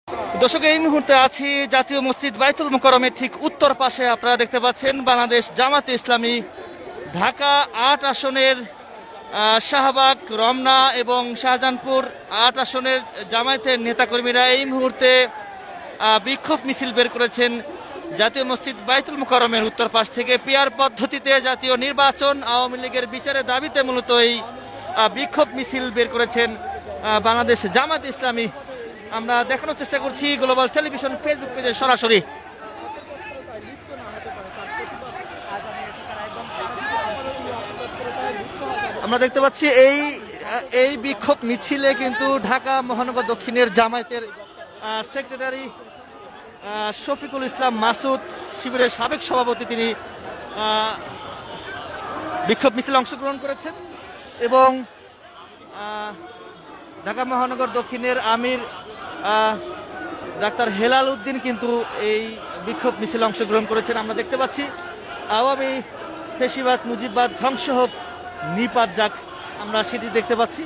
দর্শক, এই মুহূর্তে আছি জাতীয় মসজিদ বাইতুল মোকাররমের ঠিক উত্তর পাশে। আপনারা দেখতে পাচ্ছেন বাংলাদেশ জামাতে ইসলামী ঢাকা ৮ আসনের শাহবাগ, রমনা এবং শাহজাহানপুর ৮ আসনের জামায়াতের নেতাকর্মীরা এই মুহূর্তে বিক্ষোভ মিছিল বের করেছেন জাতীয় মসজিদ বাইতুল মোকাররমের উত্তর পাশ থেকে। পিয়ার পদ্ধতিতে জাতীয় নির্বাচন, আওয়ামী লীগের বিচারের দাবিতে মূলত এই বিক্ষোভ মিছিল বের করেছেন বাংলাদেশ জামাত ইসলামী। আমরা দেখানোর চেষ্টা করছি গ্লোবাল টেলিভিশন ফেসবুক পেজে সরাসরি। আমরা দেখতে পাচ্ছি এই বিক্ষোভ মিছিলে কিন্তু ঢাকা মহানগর দক্ষিণের জামায়াতের সেক্রেটারি শফিকুল ইসলাম মাসুদ, শিবিরের সাবেক সভাপতি, তিনি বিক্ষোভ মিছিলে অংশগ্রহণ করেছেন এবং ঢাকা মহানগর দক্ষিণের আমির ডাক্তার হেলাল উদ্দিন কিন্তু এই বিক্ষোভ মিছিলে অংশগ্রহণ করেছেন। আমরা দেখতে পাচ্ছি আওয়ামী ফেসিবাদ মুজিববাদ ধ্বংস হোক, নিপাত যাক, আমরা সেটি দেখতে পাচ্ছি।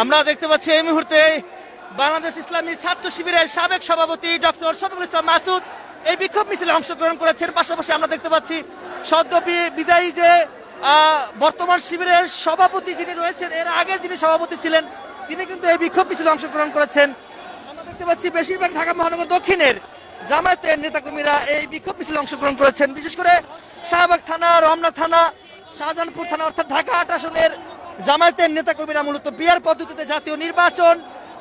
আমরা দেখতে পাচ্ছি এই মুহূর্তে বাংলাদেশ ইসলামী ছাত্র শিবিরের সাবেক সভাপতি ডক্টর শফিকুল ইসলাম মাসুদ এই বিক্ষোভ মিছিলে অংশগ্রহণ করেছেন। পাশাপাশি আমরা দেখতে পাচ্ছি সদ্য বিদায়ী যে বর্তমান শিবিরের সভাপতি যিনি রয়েছেন, এর আগে যিনি সভাপতি ছিলেন, তিনি কিন্তু এই বিক্ষোভ মিছিলে অংশগ্রহণ করেছেন। আমরা দেখতে পাচ্ছি বেশিরভাগ ঢাকা মহানগর দক্ষিণের জামায়াতের নেতাকর্মীরা এই বিক্ষোভ মিছিলে অংশগ্রহণ করেছেন। বিশেষ করে শাহবাগ থানা, রমনা থানা, শাহজাহানপুর থানা অর্থাৎ ঢাকা ৮ আসনের জামায়াতের নেতাকর্মীরা মূলত পিয়ার পদ্ধতিতে জাতীয় নির্বাচন,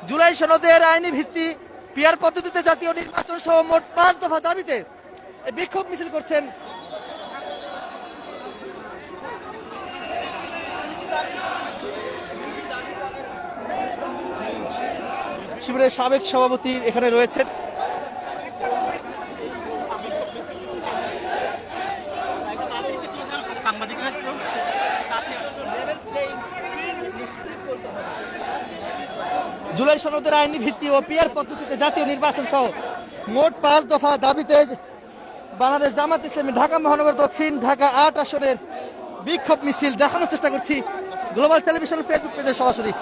জুলাই সনদের আইনি ভিত্তি, পিয়ার পদ্ধতিতে জাতীয় নির্বাচন সহ মোট ৫ দফা দাবিতে বিক্ষোভ মিছিল করছেন। শিবিরের সাবেক সভাপতি এখানে রয়েছেন। জুলাই সনদের আইনি ভিত্তি ও পিয়ার পদ্ধতিতে জাতীয় নির্বাচন সহ মোট ৫ দফা দাবিতে বাংলাদেশ জামাত ইসলামী ঢাকা মহানগর দক্ষিণ ঢাকা ৮ আসনের বিক্ষোভ মিছিল দেখানোর চেষ্টা করছি গ্লোবাল টেলিভিশন ফেসবুক পেজে সরাসরি।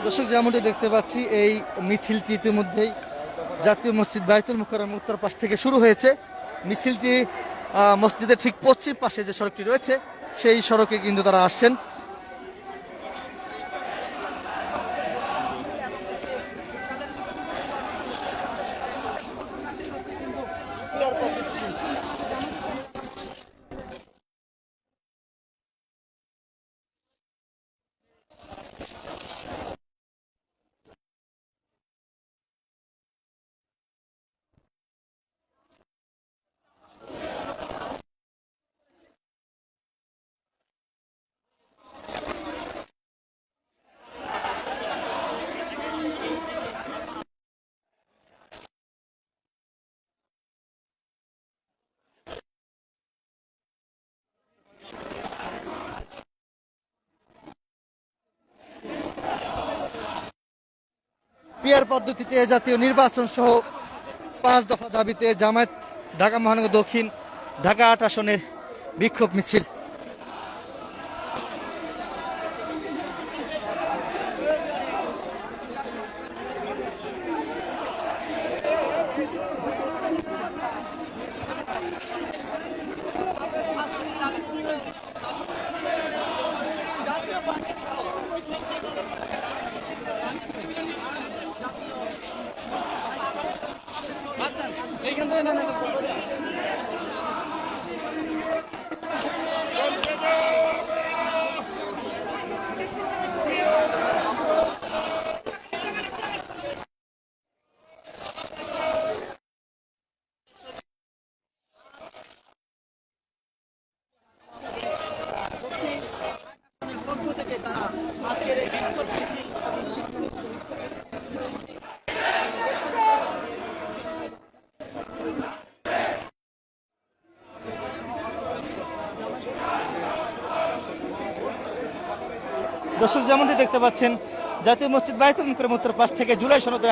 দর্শক, যেমনটি দেখতে পাচ্ছি এই মিছিলটি ইতিমধ্যেই জাতীয় মসজিদ বাইতুল মোকাররম উত্তর পাশ থেকে শুরু হয়েছে। মিছিলটি মসজিদের ঠিক পশ্চিম পাশে যে সড়কটি রয়েছে সেই সড়কে কিন্তু তারা আসছেন। পিয়ার পদ্ধতিতে জাতীয় নির্বাচন সহ ৫ দফা দাবিতে জামায়াত ঢাকা মহানগর দক্ষিণ ঢাকা ৮ আসনের বিক্ষোভ মিছিল। দর্শক যেমনটি দেখতে পাচ্ছেন, জাতীয় মসজিদ বায়তুল মুকাররমের উত্তর পাশ থেকে জুলাই সনদের